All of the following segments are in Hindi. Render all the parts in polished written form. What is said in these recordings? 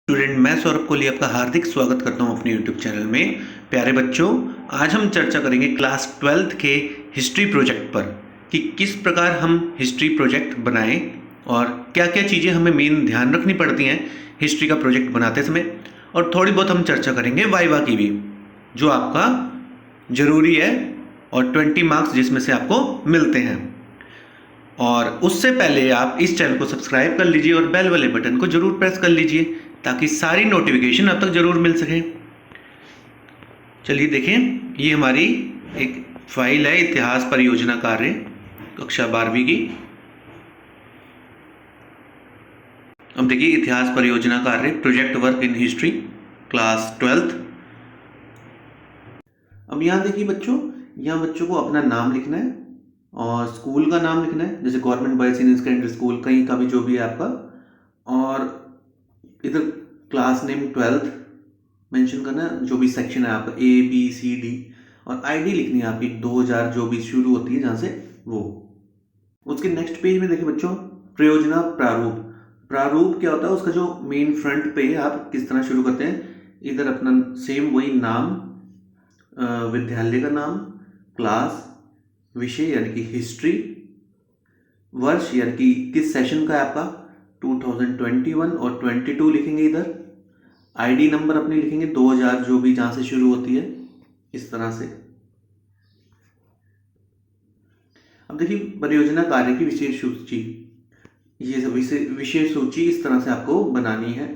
स्टूडेंट, मैं सौरभ कोहली आपका हार्दिक स्वागत करता हूं अपने यूट्यूब चैनल में। प्यारे बच्चों, आज हम चर्चा करेंगे क्लास 12th के हिस्ट्री प्रोजेक्ट पर कि किस प्रकार हम हिस्ट्री प्रोजेक्ट बनाएं और क्या क्या चीज़ें हमें मेन ध्यान रखनी पड़ती हैं हिस्ट्री का प्रोजेक्ट बनाते समय। और थोड़ी बहुत हम चर्चा करेंगे वाइवा की भी, जो आपका ज़रूरी है और 20 मार्क्स जिसमें से आपको मिलते हैं। और उससे पहले आप इस चैनल को सब्सक्राइब कर लीजिए और बेल वाले बटन को जरूर प्रेस कर लीजिए ताकि सारी नोटिफिकेशन अब तक जरूर मिल सके। चलिए देखें, ये हमारी एक फाइल है इतिहास परियोजना कार्य कक्षा 12वीं की। अब देखिए, इतिहास परियोजना कार्य project work in history class 12th। अब यहाँ देखिए बच्चों, यहाँ बच्चों को अपना नाम लिखना है और स्कूल का नाम लिखना है, जैसे government boys senior secondary school कहीं का भी जो भी है आपका। और इधर क्लास नेम 12th मेंशन करना है, जो भी सेक्शन है आपका ABCD, और आईडी लिखनी है आपकी 2000 जो भी शुरू होती है जहाँ से वो। उसके नेक्स्ट पेज में देखिए बच्चों, प्रयोजना प्रारूप। प्रारूप क्या होता है, उसका जो मेन फ्रंट पे आप किस तरह शुरू करते हैं। इधर अपना सेम वही नाम, विद्यालय का नाम, क्लास, विषय यानी कि हिस्ट्री, वर्ष यानी कि किस सेशन का है आपका 2021 और 22 लिखेंगे। इधर आईडी नंबर अपनी लिखेंगे 2000 जो भी जहां से शुरू होती है, इस तरह से। अब देखिए, परियोजना कार्य की विशेष सूची, ये सब विशेष सूची इस तरह से आपको बनानी है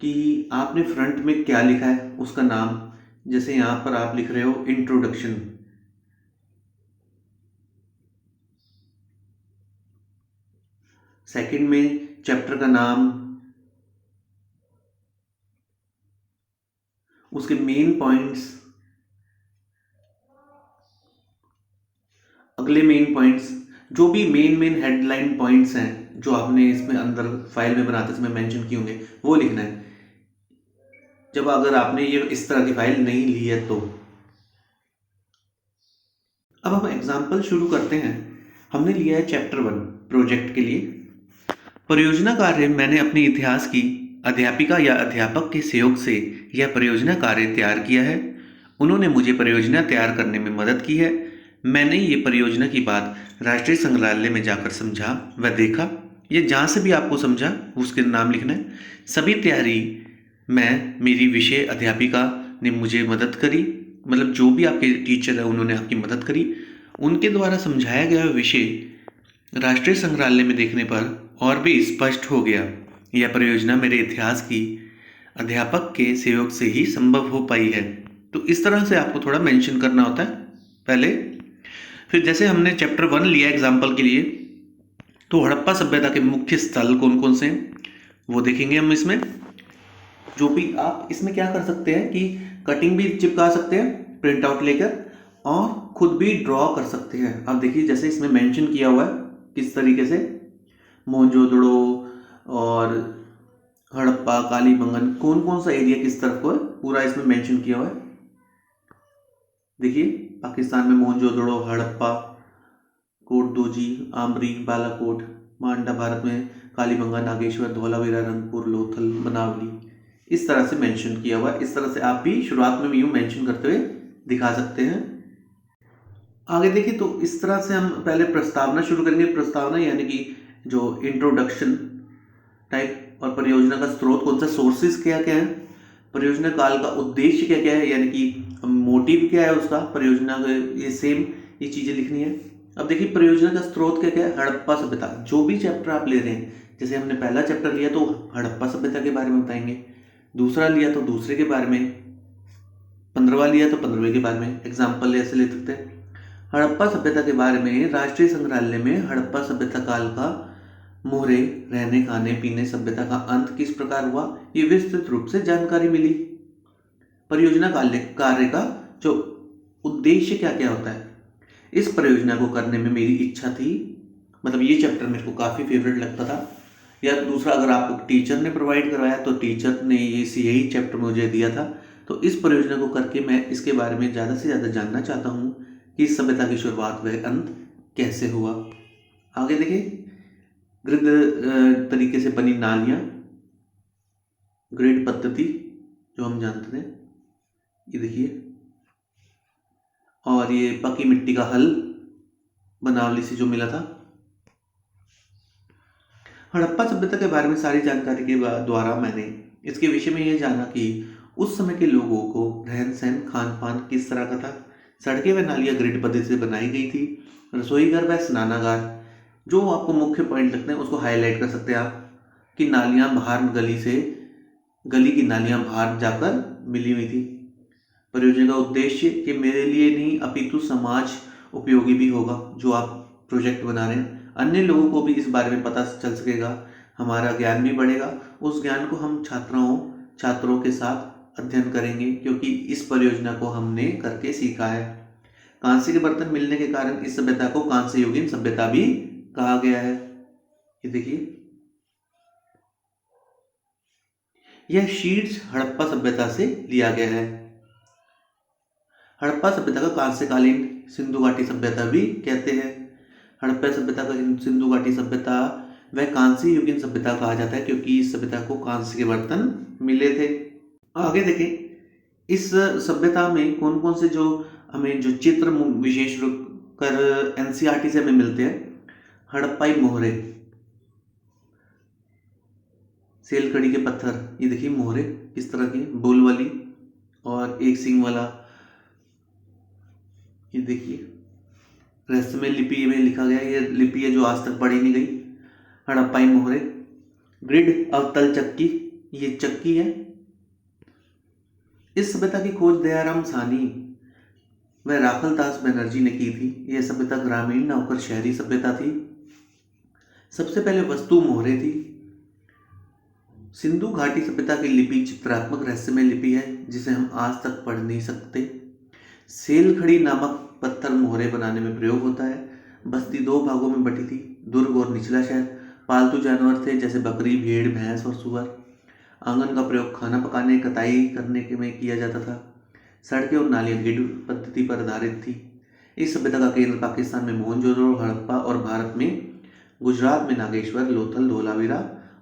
कि आपने फ्रंट में क्या लिखा है उसका नाम, जैसे यहां पर आप लिख रहे हो इंट्रोडक्शन। सेकंड में चैप्टर का नाम, उसके मेन पॉइंट्स, अगले मेन पॉइंट्स, जो भी मेन हेडलाइन पॉइंट्स हैं जो आपने इसमें अंदर फाइल में बनाते समय मेंशन किए होंगे वो लिखना है, जब अगर आपने ये इस तरह की फाइल नहीं ली है तो। अब हम एग्जाम्पल शुरू करते हैं। हमने लिया है चैप्टर 1 प्रोजेक्ट के लिए। परियोजना कार्य मैंने अपने इतिहास की अध्यापिका या अध्यापक के सहयोग से यह परियोजना कार्य तैयार किया है। उन्होंने मुझे परियोजना तैयार करने में मदद की है। मैंने ये परियोजना की बात राष्ट्रीय संग्रहालय में जाकर समझा व देखा। ये जहाँ से भी आपको समझा उसके नाम लिखना है। सभी तैयारी में मेरी विषय अध्यापिका ने मुझे मदद करी, मतलब जो भी आपके टीचर है उन्होंने आपकी मदद करी। उनके द्वारा समझाया गया विषय राष्ट्रीय संग्रहालय में देखने पर और भी स्पष्ट हो गया। यह परियोजना मेरे इतिहास की अध्यापक के सहयोग से ही संभव हो पाई है। तो इस तरह से आपको थोड़ा मेंशन करना होता है पहले। फिर जैसे हमने चैप्टर 1 लिया एग्जाम्पल के लिए, तो हड़प्पा सभ्यता के मुख्य स्थल कौन कौन से हैं वो देखेंगे हम इसमें। जो भी आप इसमें क्या कर सकते हैं कि कटिंग भी चिपका सकते हैं प्रिंट आउट लेकर, और खुद भी ड्रॉ कर सकते हैं। अब देखिए, जैसे इसमें मेंशन किया हुआ है किस तरीके से मोहनजोदड़ो और हड़प्पा, कालीबंगन, कौन कौन सा एरिया किस तरफ को है पूरा इसमें मेंशन किया हुआ है। देखिए, पाकिस्तान में मोहनजोदड़ो, हड़प्पा, कोटदोजी, आमरी, बालाकोट, मांडा। भारत में कालीबंगा, नागेश्वर, धौलावीरा, रंगपुर, लोथल, बनावली, इस तरह से मेंशन किया हुआ है। इस तरह से आप भी शुरुआत में यूं मेंशन करते हुए दिखा सकते हैं। आगे देखिए, तो इस तरह से हम पहले प्रस्तावना शुरू करेंगे। प्रस्तावना यानी कि जो इंट्रोडक्शन टाइप, और परियोजना का स्रोत कौन सा, सोर्सेज क्या क्या है, परियोजना काल का उद्देश्य क्या क्या है, यानी कि मोटिव क्या है उसका परियोजना का, ये सेम ये चीज़ें लिखनी है। अब देखिए, परियोजना का स्रोत क्या क्या है, हड़प्पा सभ्यता। जो भी चैप्टर आप ले रहे हैं, जैसे हमने पहला चैप्टर लिया तो हड़प्पा सभ्यता के बारे में बताएंगे, दूसरा लिया तो दूसरे के बारे में, 15वां लिया तो 15वें के बारे में। एग्जाम्पल ऐसे ले सकते हैं, हड़प्पा सभ्यता के बारे में राष्ट्रीय संग्रहालय में हड़प्पा सभ्यता काल का मोहरे, रहने खाने पीने, सभ्यता का अंत किस प्रकार हुआ, ये विस्तृत रूप से जानकारी मिली। परियोजना कार्य का जो उद्देश्य क्या क्या होता है, इस परियोजना को करने में मेरी इच्छा थी, मतलब ये चैप्टर मेरे को काफ़ी फेवरेट लगता था। या दूसरा, अगर आपको टीचर ने प्रोवाइड करवाया तो टीचर ने यही चैप्टर मुझे दिया था, तो इस परियोजना को करके मैं इसके बारे में ज़्यादा से ज़्यादा जानना चाहता हूँ कि इस सभ्यता की शुरुआत व अंत कैसे हुआ। आगे देखिए, गृह तरीके से बनी नालियाँ, ग्रिड पद्धति जो हम जानते थे, ये देखिए, और ये पकी मिट्टी का हल बनावली से जो मिला था। हड़प्पा सभ्यता के बारे में सारी जानकारी के द्वारा मैंने इसके विषय में यह जाना कि उस समय के लोगों को रहन सहन खान पान किस तरह का था। सड़कें व नालियाँ ग्रिड पद्धति से बनाई गई थी। रसोई घर व स्नानागार, जो आपको मुख्य पॉइंट लगते हैं उसको हाईलाइट कर सकते हैं आप, कि नालियाँ बाहर गली की नालियाँ बाहर जाकर मिली हुई थी। परियोजना का उद्देश्य कि मेरे लिए नहीं अपितु समाज उपयोगी भी होगा। जो आप प्रोजेक्ट बना रहे हैं, अन्य लोगों को भी इस बारे में पता चल सकेगा, हमारा ज्ञान भी बढ़ेगा। उस ज्ञान को हम छात्रों के साथ अध्ययन करेंगे, क्योंकि इस परियोजना को हमने करके सीखा है। कांसे के बर्तन मिलने के कारण इस सभ्यता को कांस्य युगीन सभ्यता भी कहा गया है। ये देखिए, यह शीट्स हड़प्पा सभ्यता से लिया गया है। हड़प्पा सभ्यता का कांस्यकालीन सिंधु घाटी सभ्यता भी कहते हैं। हड़प्पा सभ्यता का सिंधु घाटी सभ्यता वह कांस्य युगीन सभ्यता कहा जाता है, क्योंकि इस सभ्यता को कांस्य के बर्तन मिले थे। आगे देखें, इस सभ्यता में कौन कौन से जो हमें जो चित्र विशेष रूप कर एनसीईआरटी से हमें मिलते हैं। हड़प्पाई मोहरे, सेलकड़ी के पत्थर, ये देखिए मोहरे इस तरह की बोल वाली और एक सिंग वाला। ये देखिए, रहस्यमय लिपि में लिखा गया, ये लिपि है जो आज तक पढ़ी नहीं गई। हड़प्पाई मोहरे। ग्रिड अवतल चक्की, ये चक्की है। इस सभ्यता की खोज दयाराम साहनी व राखल दास बनर्जी ने की थी। यह सभ्यता ग्रामीण न होकर शहरी सभ्यता थी। सबसे पहले वस्तु मोहरे थी। सिंधु घाटी सभ्यता की लिपि चित्रात्मक रहस्यमय लिपि है, जिसे हम आज तक पढ़ नहीं सकते। सेलखड़ी नामक पत्थर मोहरे बनाने में प्रयोग होता है। बस्ती 2 भागों में बटी थी, दुर्ग और निचला शहर। पालतू जानवर थे जैसे बकरी, भेड़, भैंस और सुअर। आंगन का प्रयोग खाना पकाने, कताई करने के में किया जाता था। सड़कें और नालियाँ ग्रिड पद्धति पर आधारित थी। इस सभ्यता का केंद्र पाकिस्तान में मोहनजोदड़ो, हड़प्पा और भारत में गुजरात में नागेश्वर, लोथल, धोलावीरा,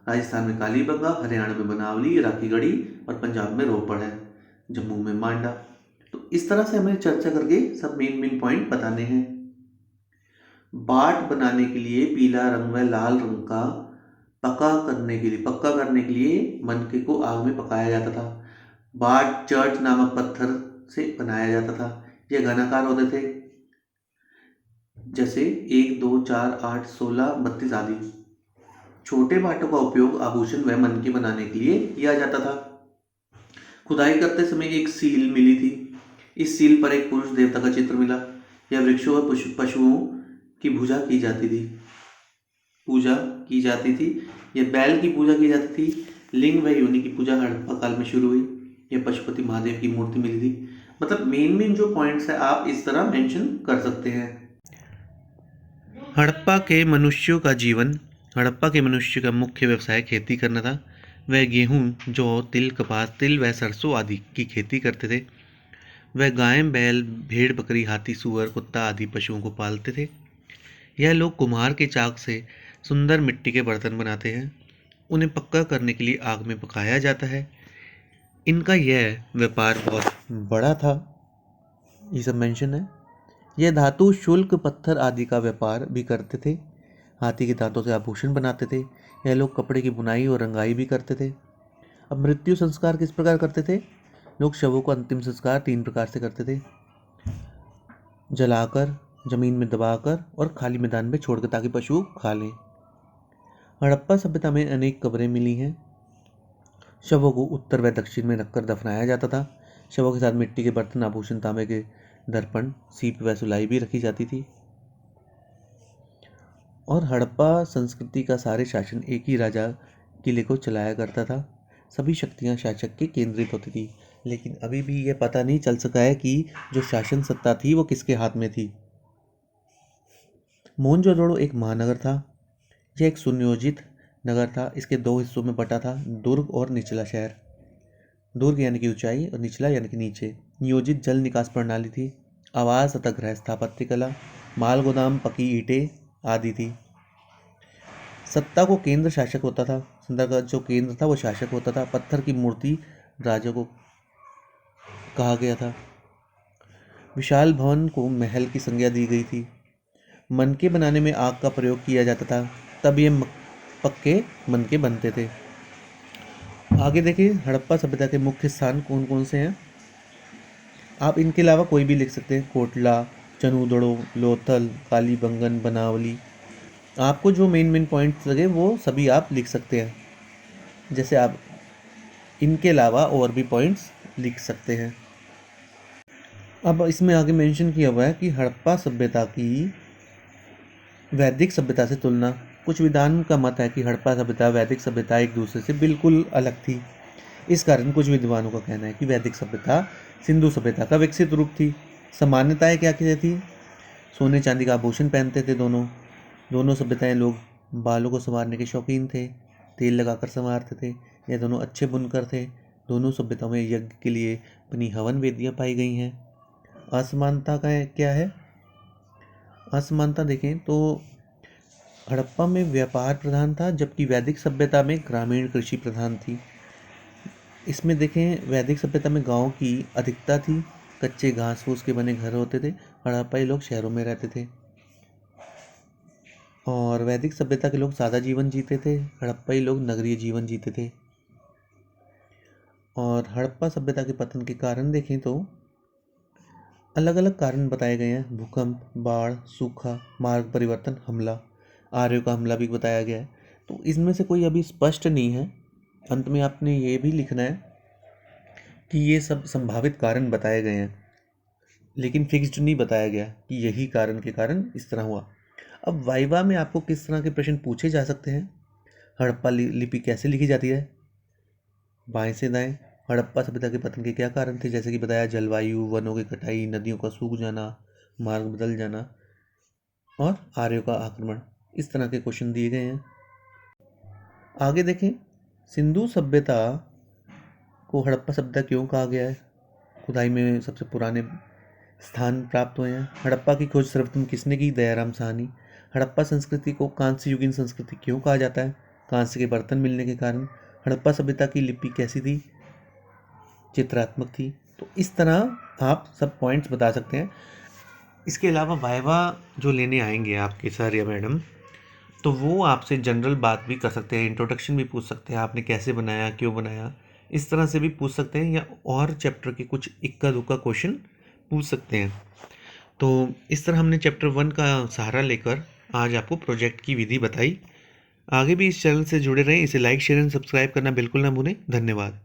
राजस्थान में कालीबंगा, हरियाणा में बनावली, राखीगढ़ी और पंजाब में रोपड़ है, जम्मू में मांडा। तो इस तरह से हमें चर्चा करके सब मेन पॉइंट बताने हैं। बाट बनाने के लिए पीला रंग व लाल रंग का पक्का करने के लिए मनके को आग में पकाया जाता था। बाट चर्च नामक पत्थर से बनाया जाता था। यह घनाकार होते थे, जैसे 1, 2, 4, 8, 16, 32 आदि। छोटे बाटों का उपयोग आभूषण व मनके बनाने के लिए किया जाता था। खुदाई करते समय एक सील मिली थी। इस सील पर एक पुरुष देवता का चित्र मिला। यह वृक्षों व पशुओं की पूजा की जाती थी। यह बैल की पूजा की जाती थी। लिंग व योनि की पूजा हड़प्पा काल में शुरू हुई। यह पशुपति महादेव की मूर्ति मिली थी। मतलब मेन जो पॉइंट्स है आप इस तरह मेंशन कर सकते हैं। हड़प्पा के मनुष्य का मुख्य व्यवसाय खेती करना था। वह गेहूँ, जौ, तिल, कपास, तिल व सरसों आदि की खेती करते थे। वह गाय, बैल, भेड़, बकरी, हाथी, सूअर, कुत्ता आदि पशुओं को पालते थे। यह लोग कुम्हार के चाक से सुंदर मिट्टी के बर्तन बनाते हैं। उन्हें पक्का करने के लिए आग में पकाया जाता है। इनका यह व्यापार बहुत बड़ा था, ये सब मेंशन है। यह धातु, शुल्क, पत्थर आदि का व्यापार भी करते थे। हाथी के दांतों से आभूषण बनाते थे। यह लोग कपड़े की बुनाई और रंगाई भी करते थे। अब मृत्यु संस्कार किस प्रकार करते थे? लोग शवों को अंतिम संस्कार 3 प्रकार से करते थे: जलाकर, जमीन में दबाकर और खाली मैदान में छोड़कर, ताकि पशु खा लें। हड़प्पा सभ्यता में अनेक कब्रें मिली हैं। शवों को उत्तर व दक्षिण में रखकर दफनाया जाता था। शवों के साथ मिट्टी के बर्तन, आभूषण, तांबे के दर्पण, सीप व सुलाई भी रखी जाती थी। और हड़प्पा संस्कृति का सारे शासन एक ही राजा किले को चलाया करता था। सभी शक्तियां शासक के केंद्रित होती थी, लेकिन अभी भी यह पता नहीं चल सका है कि जो शासन सत्ता थी वो किसके हाथ में थी। मोहनजोदड़ो एक महानगर था। यह एक सुनियोजित नगर था। इसके 2 हिस्सों में बटा था, दुर्ग और निचला शहर। दुर्ग यानी कि ऊंचाई और निचला यानी कि नीचे। नियोजित जल निकास प्रणाली थी। आवास तथा गृह स्थापत्य कला, माल गोदाम, पकी ईंटें आदि थी। सत्ता को केंद्र शासक होता था। सल्तनत का जो केंद्र था वो शासक होता था। पत्थर की मूर्ति राजा को कहा गया था। विशाल भवन को महल की संज्ञा दी गई थी। मनके बनाने में आग का प्रयोग किया जाता था, तब ये पक्के मनके बनते थे। आगे देखिए, हड़प्पा सभ्यता के मुख्य स्थान कौन कौन से हैं। आप इनके अलावा कोई भी लिख सकते हैं, कोटला, चनूदड़ो, लोथल, कालीबंगन, बनावली। आपको जो मेन पॉइंट्स लगे वो सभी आप लिख सकते हैं। जैसे आप इनके अलावा और भी पॉइंट्स लिख सकते हैं। अब इसमें आगे मेंशन किया हुआ है कि हड़प्पा सभ्यता की वैदिक सभ्यता से तुलना। कुछ विद्वान का मत है कि हड़प्पा सभ्यता वैदिक सभ्यता एक दूसरे से बिल्कुल अलग थी। इस कारण कुछ विद्वानों का कहना है कि वैदिक सभ्यता सिंधु सभ्यता का विकसित रूप थी। सामान्यताएं क्या क्या थी। सोने चांदी का आभूषण पहनते थे दोनों सभ्यताएं लोग बालों को संवारने के शौकीन थे, तेल लगाकर संवारते थे। यह दोनों अच्छे बुनकर थे। दोनों सभ्यताओं में यज्ञ के लिए अपनी हवन वेदियाँ पाई गई हैं। असमानता का क्या है। असमानता देखें तो हड़प्पा में व्यापार प्रधान था, जबकि वैदिक सभ्यता में ग्रामीण कृषि प्रधान थी। इसमें देखें, वैदिक सभ्यता में गांव की अधिकता थी, कच्चे घास फूस के बने घर होते थे। हड़प्पाई लोग शहरों में रहते थे और वैदिक सभ्यता के लोग सादा जीवन जीते थे। हड़प्पाई लोग नगरीय जीवन जीते थे। और हड़प्पा सभ्यता के पतन के कारण देखें तो अलग अलग कारण बताए गए हैं। भूकंप, बाढ़, सूखा, मार्ग परिवर्तन, हमला, आर्यों का हमला भी बताया गया है। तो इसमें से कोई अभी स्पष्ट नहीं है। अंत में आपने ये भी लिखना है कि ये सब संभावित कारण बताए गए हैं, लेकिन फिक्स्ड नहीं बताया गया कि यही कारण के कारण इस तरह हुआ। अब वाइवा में आपको किस तरह के प्रश्न पूछे जा सकते हैं। हड़प्पा लिपि कैसे लिखी जाती है। बाएं से दाएं। हड़प्पा सभ्यता के पतन के क्या कारण थे, जैसे कि बताया जलवायु, वनों की कटाई, नदियों का सूख जाना, मार्ग बदल जाना और आर्यों का आक्रमण। इस तरह के क्वेश्चन दिए गए हैं। आगे देखें, सिंधु सभ्यता को हड़प्पा सभ्यता क्यों कहा गया है। खुदाई में सबसे पुराने स्थान प्राप्त हुए हैं। हड़प्पा की खोज सर्वप्रथम किसने की। दयाराम साहनी। हड़प्पा संस्कृति को कांस्य युगीन संस्कृति क्यों कहा जाता है। कांस्य के बर्तन मिलने के कारण। हड़प्पा सभ्यता की लिपि कैसी थी। चित्रात्मक थी। तो इस तरह आप सब पॉइंट्स बता सकते हैं। इसके अलावा वाइवा जो लेने आएंगे आपके सर या मैडम, तो वो आपसे जनरल बात भी कर सकते हैं, इंट्रोडक्शन भी पूछ सकते हैं, आपने कैसे बनाया, क्यों बनाया, इस तरह से भी पूछ सकते हैं, या और चैप्टर के कुछ इक्का दुक्का क्वेश्चन पूछ सकते हैं। तो इस तरह हमने चैप्टर 1 का सहारा लेकर आज आपको प्रोजेक्ट की विधि बताई। आगे भी इस चैनल से जुड़े रहें। इसे लाइक, शेयर एंड सब्सक्राइब करना बिल्कुल ना भूलें। धन्यवाद।